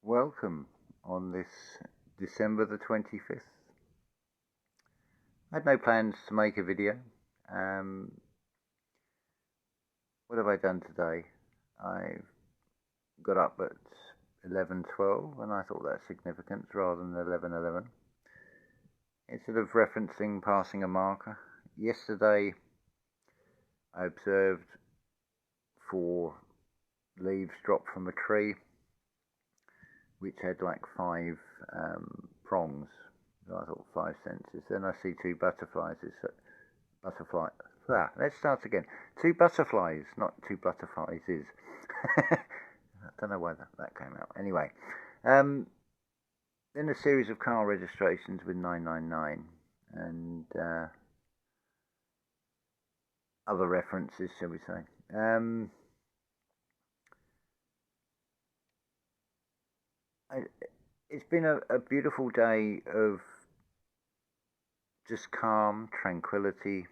welcome on this December the 25th. I had no plans to make a video. What have I done today? I got up at 11:12 and I thought that's significant rather than 11:11. Instead of referencing passing a marker, yesterday I observed 4 leaves drop from a tree which had like 5 prongs. So I thought 5 senses. Then I see 2 butterflies. Let's start again. 2 butterflies, not 2 butterflies is. I don't know why that came out. Anyway, then a series of car registrations with 999 and other references, shall we say. It's been a beautiful day of just calm, tranquility.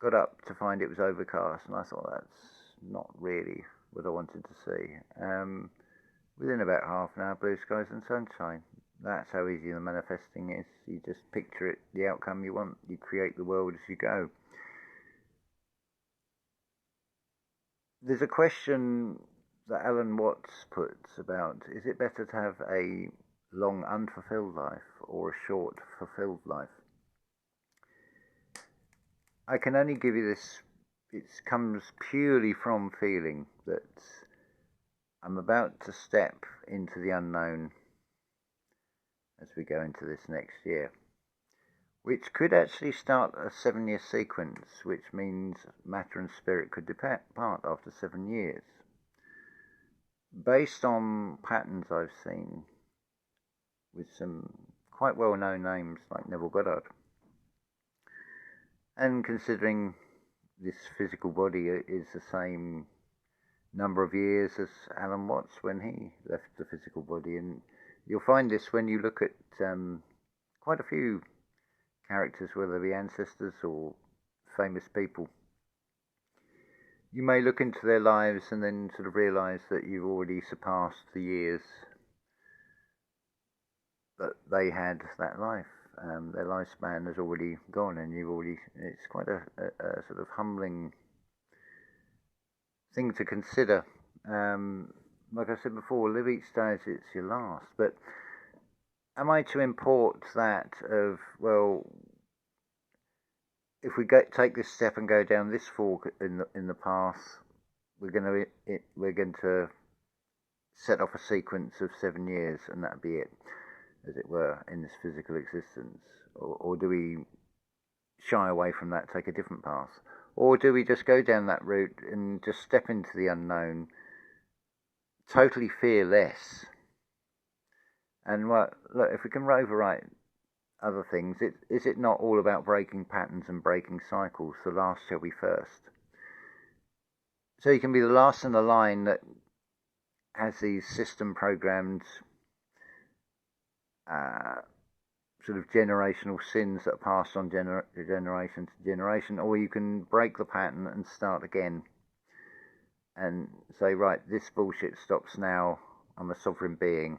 Got up to find it was overcast, and I thought that's not really what I wanted to see. Within about half an hour, blue skies and sunshine. That's how easy the manifesting is. You just picture it, the outcome you want. You create the world as you go. There's a question that Alan Watts puts about, is it better to have a long unfulfilled life or a short fulfilled life? I can only give you this, it comes purely from feeling that I'm about to step into the unknown as we go into this next year, which could actually start a 7-year sequence, which means matter and spirit could depart after 7 years. Based on patterns I've seen with some quite well-known names like Neville Goddard, and considering this physical body is the same number of years as Alan Watts when he left the physical body, and you'll find this when you look at quite a few characters, whether they be ancestors or famous people. You may look into their lives and then sort of realise that you've already surpassed the years that they had that life. Their lifespan has already gone, and it's quite a sort of humbling thing to consider. Like I said before, live each day as it's your last. But am I to import that of, well, if we take this step and go down this fork in the path, we're going to set off a sequence of 7 years, and that'd be it, as it were, in this physical existence? Or do we shy away from that, take a different path? Or do we just go down that route and just step into the unknown, totally fearless? And well, look, if we can overwrite other things, is it not all about breaking patterns and breaking cycles? The last shall be first. So you can be the last in the line that has these system-programmed sort of generational sins that are passed on generation to generation, or you can break the pattern and start again and say, right, this bullshit stops now, I'm a sovereign being.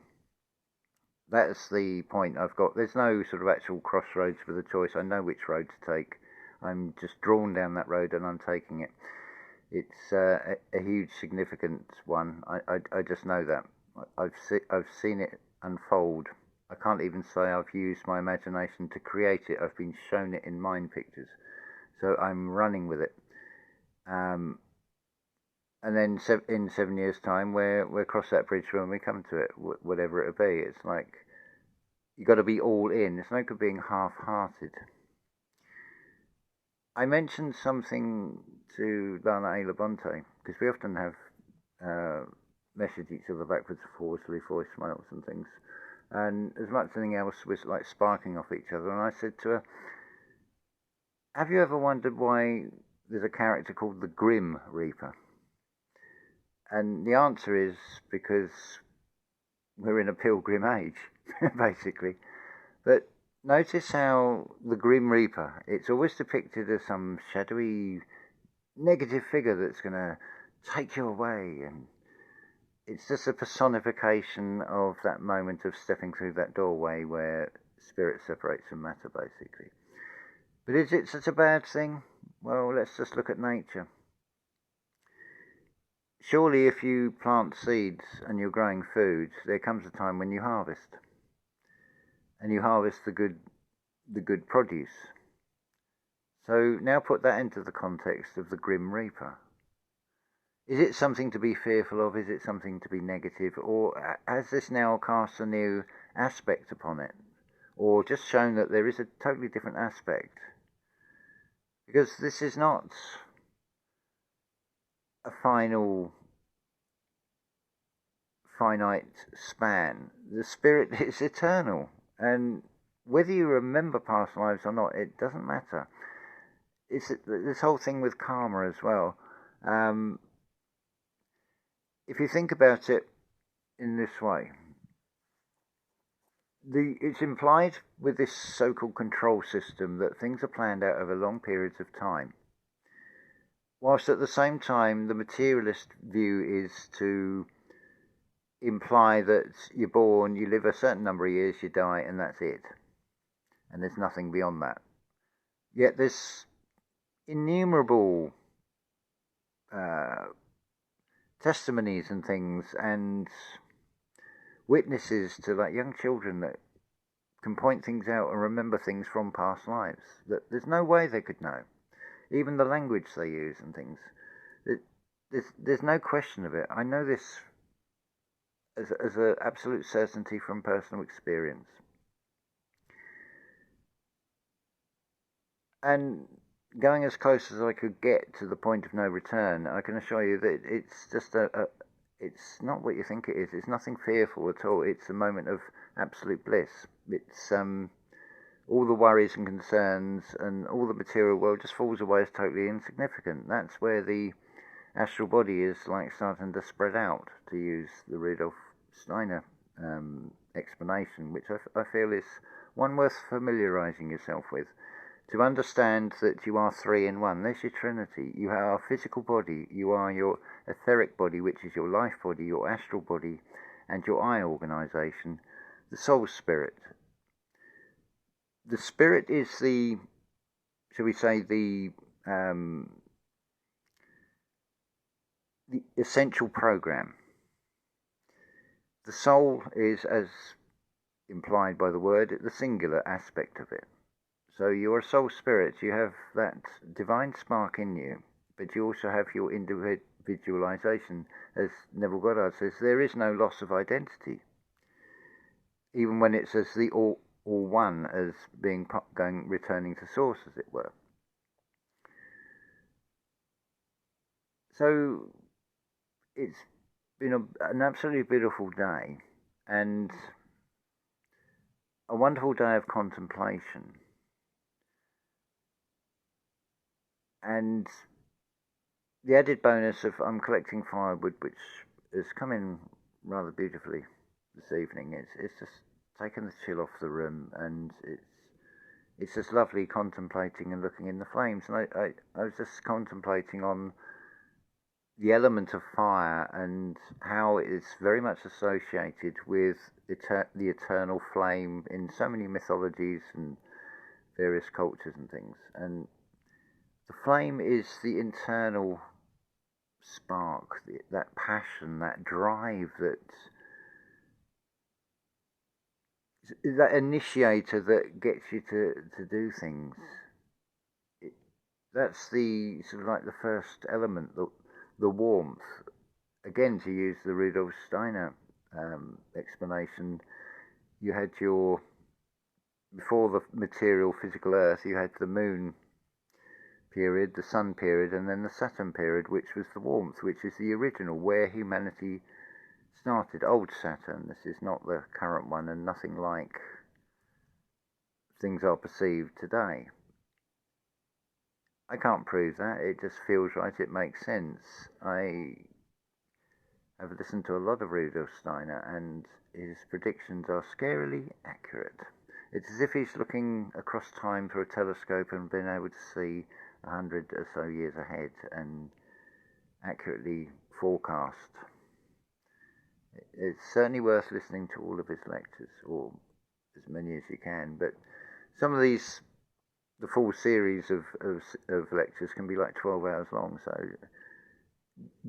That's the point I've got. There's no sort of actual crossroads with a choice. I know which road to take. I'm just drawn down that road and I'm taking it. It's a huge, significant one. I just know that. I've seen it unfold. I can't even say I've used my imagination to create it. I've been shown it in mind pictures. So I'm running with it. And then in 7 years' time, we'll cross that bridge when we come to it, whatever it'll be. It's like, you've got to be all in. There's no good being half-hearted. I mentioned something to Lana A LaBonte, because we often have message each other backwards and forwards with voice mails and things. And as much as anything else, was like sparking off each other. And I said to her, have you ever wondered why there's a character called the Grim Reaper? And the answer is because we're in a pilgrim age, basically. But notice how the Grim Reaper, it's always depicted as some shadowy, negative figure that's going to take you away and it's just a personification of that moment of stepping through that doorway where spirit separates from matter, basically. But is it such a bad thing? Well, let's just look at nature. Surely if you plant seeds and you're growing food, there comes a time when you harvest. And you harvest the good produce. So now put that into the context of the Grim Reaper. Is it something to be fearful of? Is it something to be negative? Or has this now cast a new aspect upon it? Or just shown that there is a totally different aspect? Because this is not a finite span. The spirit is eternal. And whether you remember past lives or not, it doesn't matter. It's this whole thing with karma as well. If you think about it in this way, it's implied with this so-called control system that things are planned out over long periods of time. Whilst at the same time, the materialist view is to imply that you're born, you live a certain number of years, you die, and that's it. And there's nothing beyond that. Yet there's innumerable testimonies and things and witnesses to like young children that can point things out and remember things from past lives that there's no way they could know. Even the language they use and things. There's no question of it. I know this as an absolute certainty from personal experience. And going as close as I could get to the point of no return, I can assure you that it's just it's not what you think it is. It's nothing fearful at all. It's a moment of absolute bliss. It's all the worries and concerns and all the material world just falls away as totally insignificant. That's where the astral body is like starting to spread out, to use the Rudolf Steiner explanation, which I feel is one worth familiarising yourself with. To understand that you are three in one. There's your Trinity. You are a physical body. You are your etheric body, which is your life body, your astral body, and your I organisation, the soul spirit. The spirit is the, shall we say, the essential program. The soul is, as implied by the word, the singular aspect of it. So you're a soul spirit, you have that divine spark in you, but you also have your individualization. As Neville Goddard says, there is no loss of identity. Even when it says the all one as being returning to source, as it were. So it's been an absolutely beautiful day and a wonderful day of contemplation. And the added bonus of I'm collecting firewood, which has come in rather beautifully this evening. It's just taken the chill off the room, and it's just lovely contemplating and looking in the flames. And I was just contemplating on the element of fire and how it is very much associated with the eternal flame in so many mythologies and various cultures and things. And the flame is the internal spark, that passion, that drive, that initiator that gets you to do things. That's the sort of like the first element, the warmth. Again, to use the Rudolf Steiner explanation, you had before the material physical Earth, you had the moon period, the sun period, and then the Saturn period, which was the warmth, which is the original, where humanity started. Old Saturn, this is not the current one, and nothing like things are perceived today. I can't prove that, it just feels right, it makes sense. I have listened to a lot of Rudolf Steiner, and his predictions are scarily accurate. It's as if he's looking across time through a telescope and being able to see 100 or so years ahead and accurately forecast It's certainly worth listening to all of his lectures, or as many as you can. But some of these, the full series of lectures can be like 12 hours long. So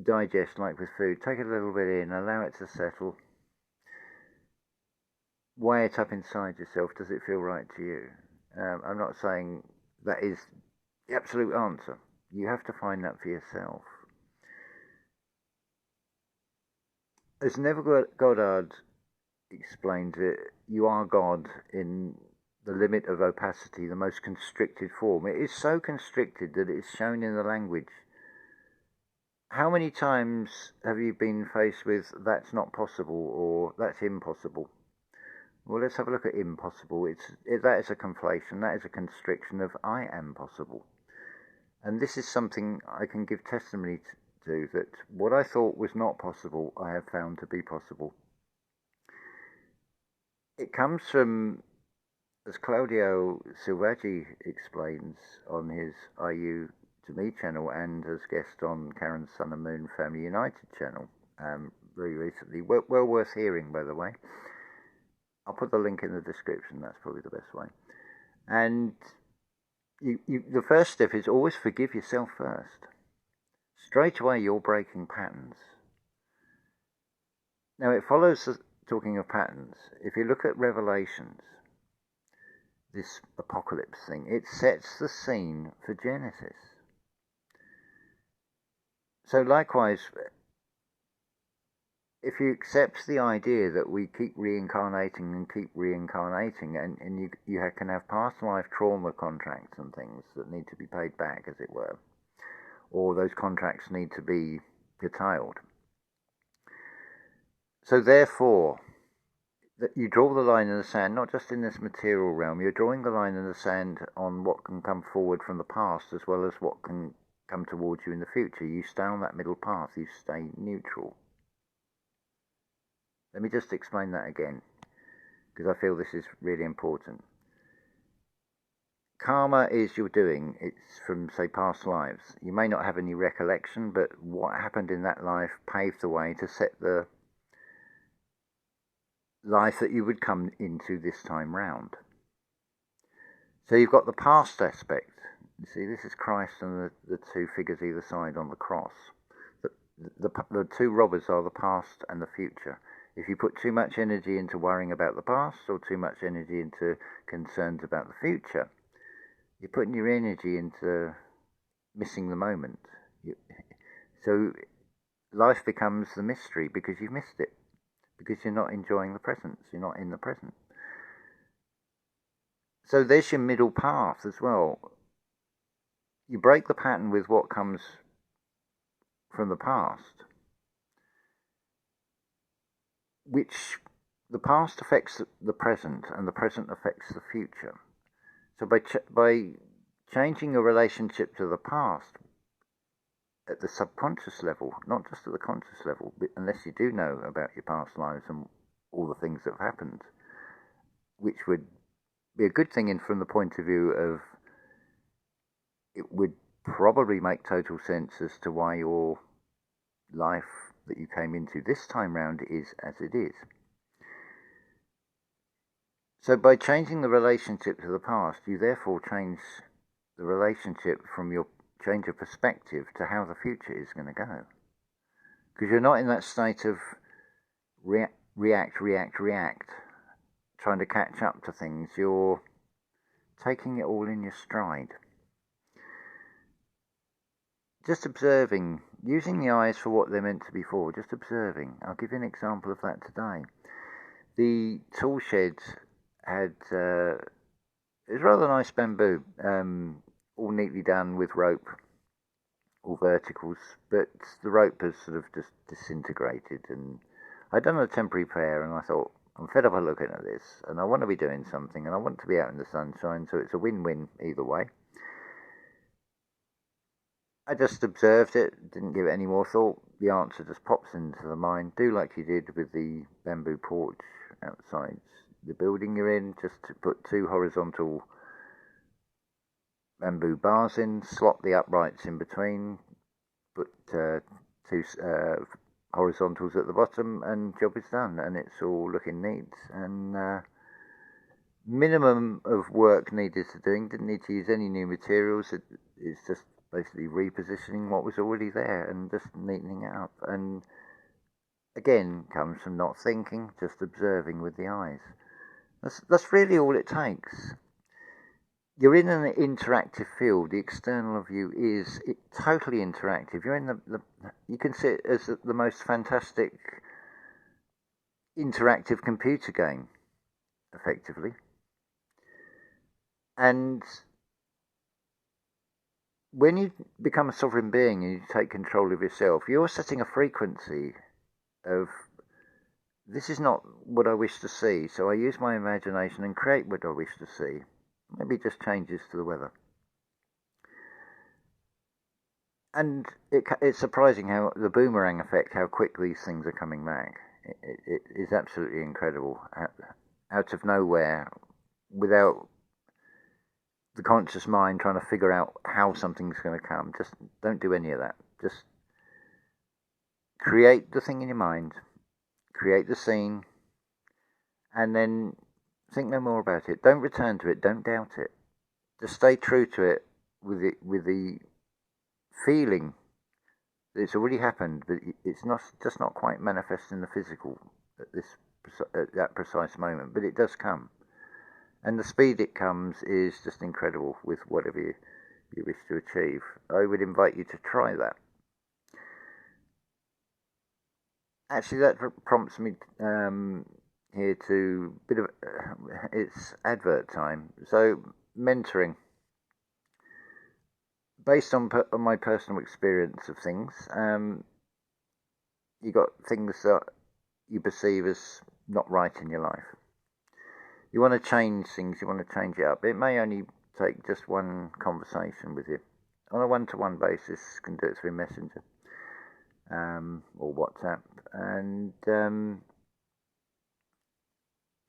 digest like with food. Take a little bit in, allow it to settle. Weigh it up inside yourself. Does it feel right to you? I'm not saying that is the absolute answer. You have to find that for yourself. As Neville Goddard explains it, you are God in the limit of opacity, the most constricted form. It is so constricted that it's shown in the language. How many times have you been faced with that's not possible or that's impossible? Well, let's have a look at impossible. That is a conflation, that is a constriction of I am possible. And this is something I can give testimony to, that what I thought was not possible, I have found to be possible. It comes from, as Claudio Silvaggi explains on his IU to Me channel and as guest on Karen's Sun and Moon Family United channel very recently. Well worth hearing, by the way. I'll put the link in the description, that's probably the best way. And the first step is always forgive yourself first. Straight away you're breaking patterns. Now it follows, talking of patterns, if you look at Revelations, this apocalypse thing, it sets the scene for Genesis. So likewise, if you accept the idea that we keep reincarnating and you can have past life trauma contracts and things that need to be paid back, as it were, or those contracts need to be curtailed. So therefore, that you draw the line in the sand, not just in this material realm, you're drawing the line in the sand on what can come forward from the past as well as what can come towards you in the future. You stay on that middle path, you stay neutral. Let me just explain that again, because I feel this is really important. Karma is your doing. It's from, say, past lives. You may not have any recollection, but what happened in that life paved the way to set the life that you would come into this time round. So you've got the past aspect. You see, this is Christ and the two figures either side on the cross. The two robbers are the past and the future. If you put too much energy into worrying about the past or too much energy into concerns about the future, you're putting your energy into missing the moment. So life becomes the mystery because you've missed it, because you're not enjoying the present, you're not in the present. So there's your middle path as well. You break the pattern with what comes from the past, which the past affects the present and the present affects the future. So by changing your relationship to the past at the subconscious level, not just at the conscious level, unless you do know about your past lives and all the things that have happened, which would be a good thing from the point of view of it would probably make total sense as to why your life that you came into this time round is as it is. So by changing the relationship to the past, you therefore change the relationship from your change of perspective to how the future is going to go. Because you're not in that state of react, trying to catch up to things. You're taking it all in your stride. Just observing, using the eyes for what they're meant to be for, just observing. I'll give you an example of that today. The tool shed had, it was rather nice bamboo, all neatly done with rope, all verticals, but the rope has sort of just disintegrated. And I'd done a temporary repair and I thought, I'm fed up of looking at this and I want to be doing something and I want to be out in the sunshine, so it's a win-win either way. I just observed it, didn't give it any more thought. The answer just pops into the mind. Do like you did with the bamboo porch outside the building you're in, just to put two horizontal bamboo bars in, slot the uprights in between, put two horizontals at the bottom, and job is done, and it's all looking neat. And minimum of work needed to doing. Didn't need to use any new materials. It's just basically repositioning what was already there and just neatening it up. And again, comes from not thinking, just observing with the eyes. That's really all it takes. You're in an interactive field. The external of you is totally interactive. You're in you can see it as the most fantastic interactive computer game, effectively. And when you become a sovereign being and you take control of yourself, you're setting a frequency of, this is not what I wish to see, so I use my imagination and create what I wish to see. Maybe just changes to the weather. And it's surprising how the boomerang effect, how quick these things are coming back. It is absolutely incredible. Out of nowhere, without the conscious mind trying to figure out how something's going to come. Just don't do any of that. Just create the thing in your mind, create the scene, and then think no more about it. Don't return to it. Don't doubt it. Just stay true to it with the feeling that it's already happened, but it's just not quite manifest in the physical at that precise moment. But it does come, and the speed it comes is just incredible with whatever you wish to achieve. I would invite you to try that. Actually, that prompts me here to bit of it's advert time. So mentoring, based on my personal experience of things, you got things that you perceive as not right in your life. You want to change things. You want to change it up. It may only take just one conversation with you on a one-to-one basis. You can do it through Messenger or WhatsApp, and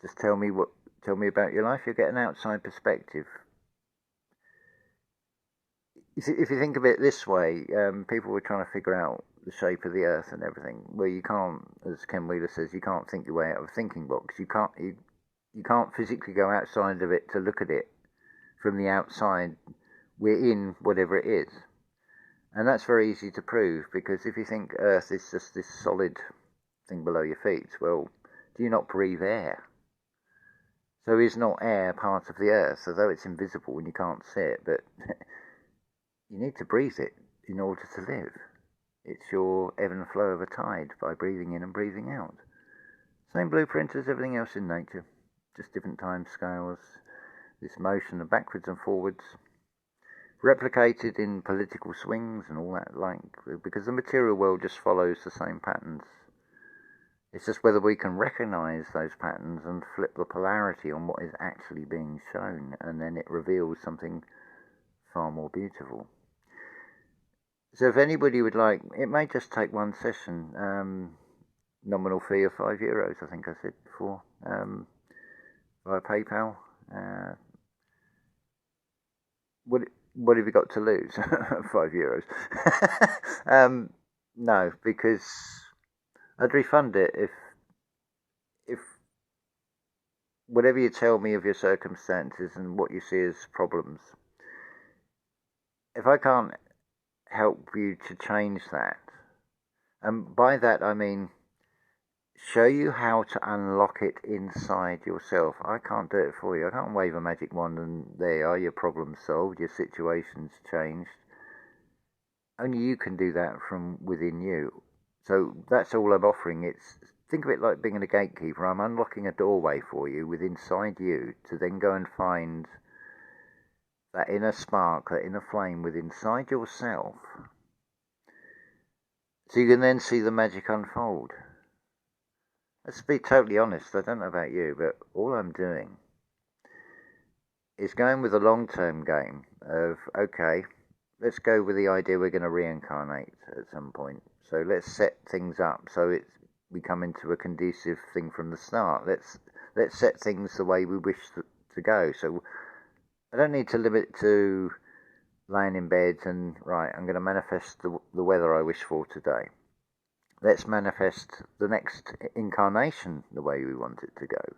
just tell me about your life. You'll get an outside perspective. If you think of it this way, people were trying to figure out the shape of the Earth and everything. Well, you can't, as Ken Wheeler says, you can't think your way out of a thinking box. You can't physically go outside of it to look at it from the outside. We're in whatever it is. And that's very easy to prove, because if you think Earth is just this solid thing below your feet, well, do you not breathe air? So is not air part of the Earth, although it's invisible and you can't see it, but you need to breathe it in order to live. It's your ebb and flow of a tide by breathing in and breathing out. Same blueprint as everything else in nature, just different time scales, this motion of backwards and forwards, replicated in political swings and all that, because the material world just follows the same patterns. It's just whether we can recognize those patterns and flip the polarity on what is actually being shown, and then it reveals something far more beautiful. So if anybody would like, it may just take one session, nominal fee of €5, I think I said before, via PayPal. What have you got to lose? €5. No, because I'd refund it if whatever you tell me of your circumstances and what you see as problems, if I can't help you to change that, and by that I mean show you how to unlock it inside yourself. I can't do it for you. I can't wave a magic wand and there you are, your problem's solved, your situation's changed. Only you can do that from within you. So that's all I'm offering. Think of it like being a gatekeeper. I'm unlocking a doorway for you within inside you to then go and find that inner spark, that inner flame within inside yourself, so you can then see the magic unfold. Let's be totally honest, I don't know about you, but all I'm doing is going with a long-term game of, okay, let's go with the idea we're going to reincarnate at some point. So let's set things up so we come into a conducive thing from the start. Let's set things the way we wish to go. So I don't need to limit to laying in bed and, right, I'm going to manifest the weather I wish for today. let's manifest the next incarnation the way we want it to go.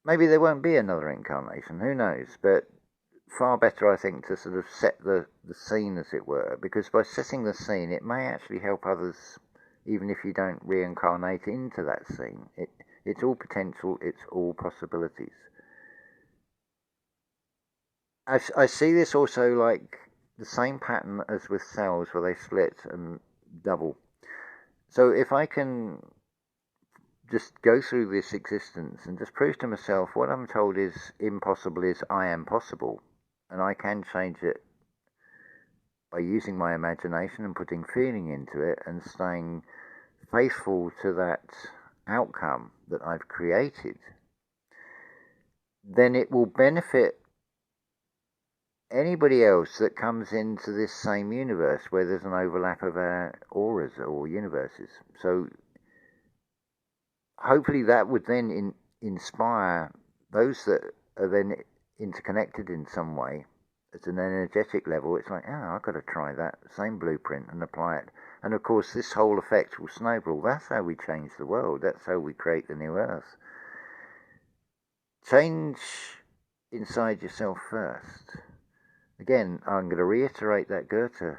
Maybe there won't be another incarnation, who knows, but far better, I think, to sort of set the scene, as it were, because by setting the scene, it may actually help others, even if you don't reincarnate into that scene. It's all potential, it's all possibilities. I see this also like the same pattern as with cells, where they split and double. So if I can just go through this existence and just prove to myself what I'm told is impossible is I am possible, and I can change it by using my imagination and putting feeling into it and staying faithful to that outcome that I've created, then it will benefit anybody else that comes into this same universe where there's an overlap of our auras or universes. So hopefully that would then inspire those that are then interconnected in some way at an energetic level. It's like, oh, I've got to try that same blueprint and apply it. And of course, this whole effect will snowball. That's how we change the world. That's how we create the new earth. Change inside yourself first. Again, I'm going to reiterate that Goethe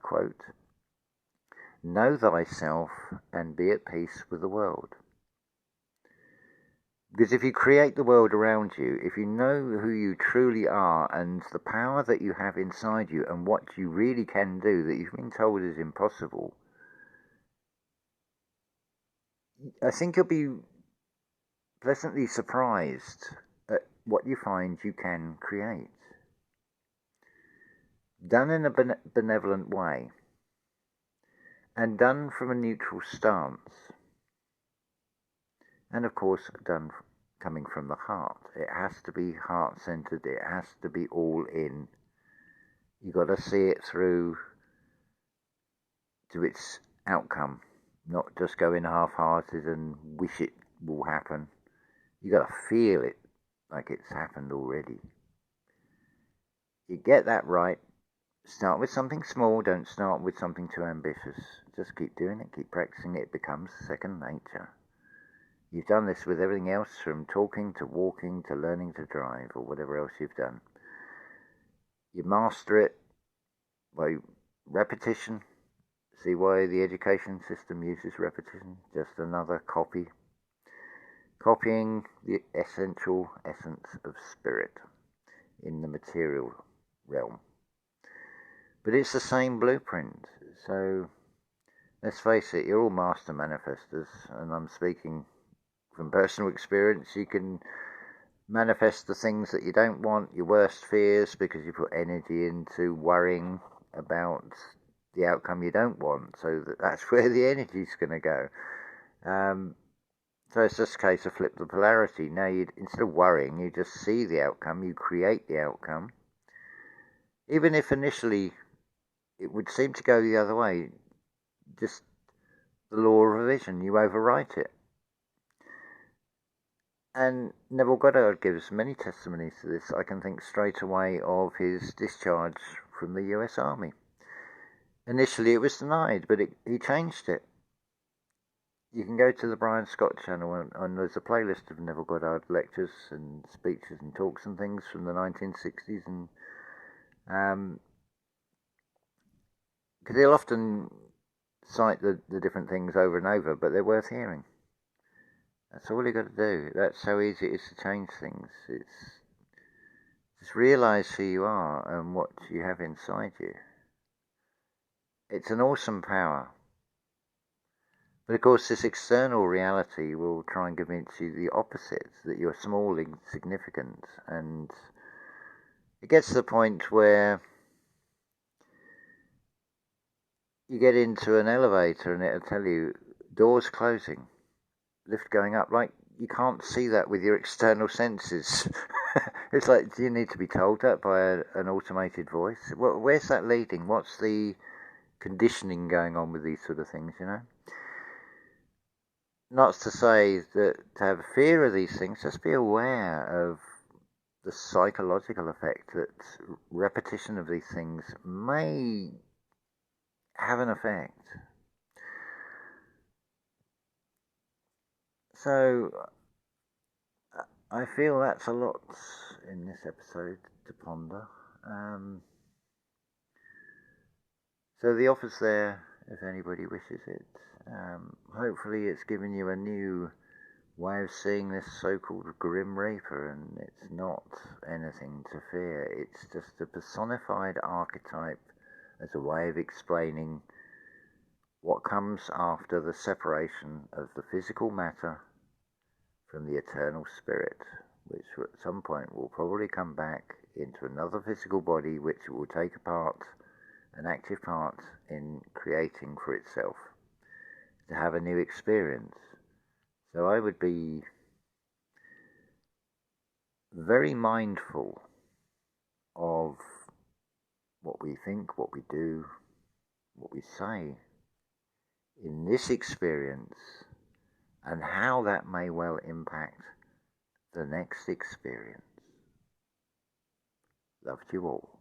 quote. Know thyself and be at peace with the world. Because if you create the world around you, if you know who you truly are and the power that you have inside you and what you really can do that you've been told is impossible, I think you'll be pleasantly surprised at what you find you can create. Done in a benevolent way, and done from a neutral stance, and of course done coming from the heart. It has to be heart-centered, it has to be all in. You've got to see it through to its outcome, not just go in half-hearted and wish it will happen. You've got to feel it like it's happened already. You get that right. Start with something small, don't start with something too ambitious. Just keep doing it, keep practicing it, it becomes second nature. You've done this with everything else, from talking to walking to learning to drive or whatever else you've done. You master it by repetition. See why the education system uses repetition? Just another copy. Copying the essential essence of spirit in the material realm. But it's the same blueprint. So let's face it, you're all master manifestors, and I'm speaking from personal experience. You can manifest the things that you don't want, your worst fears, because you put energy into worrying about the outcome you don't want. So that's where the energy's going to go. So it's just a case of flip the polarity. Now, instead of worrying, you just see the outcome, you create the outcome. Even if initially it would seem to go the other way, just the law of revision, you overwrite it. And Neville Goddard gives many testimonies to this. I can think straight away of his discharge from the US Army. Initially it was denied, but he changed it. You can go to the Brian Scott channel, and there's a playlist of Neville Goddard lectures and speeches and talks and things from the 1960s, and because he'll often cite the different things over and over, but they're worth hearing. That's all you got to do. That's how easy it is to change things. It's just realise who you are and what you have inside you. It's an awesome power. But of course, this external reality will try and convince you the opposite, that you're small, insignificant, and it gets to the point where you get into an elevator and it'll tell you doors closing, lift going up. Like, you can't see that with your external senses. It's like, do you need to be told that by an automated voice? Where's that leading? What's the conditioning going on with these sort of things, you know? Not to say that to have fear of these things, just be aware of the psychological effect that repetition of these things may have an effect. So I feel that's a lot in this episode to ponder. So the offer's there if anybody wishes it. Hopefully it's given you a new way of seeing this so-called Grim Reaper, and it's not anything to fear. It's just a personified archetype as a way of explaining what comes after the separation of the physical matter from the eternal spirit, which at some point will probably come back into another physical body, which will take an active part in creating for itself, to have a new experience. So I would be very mindful of what we think, what we do, what we say in this experience, and how that may well impact the next experience. Love to you all.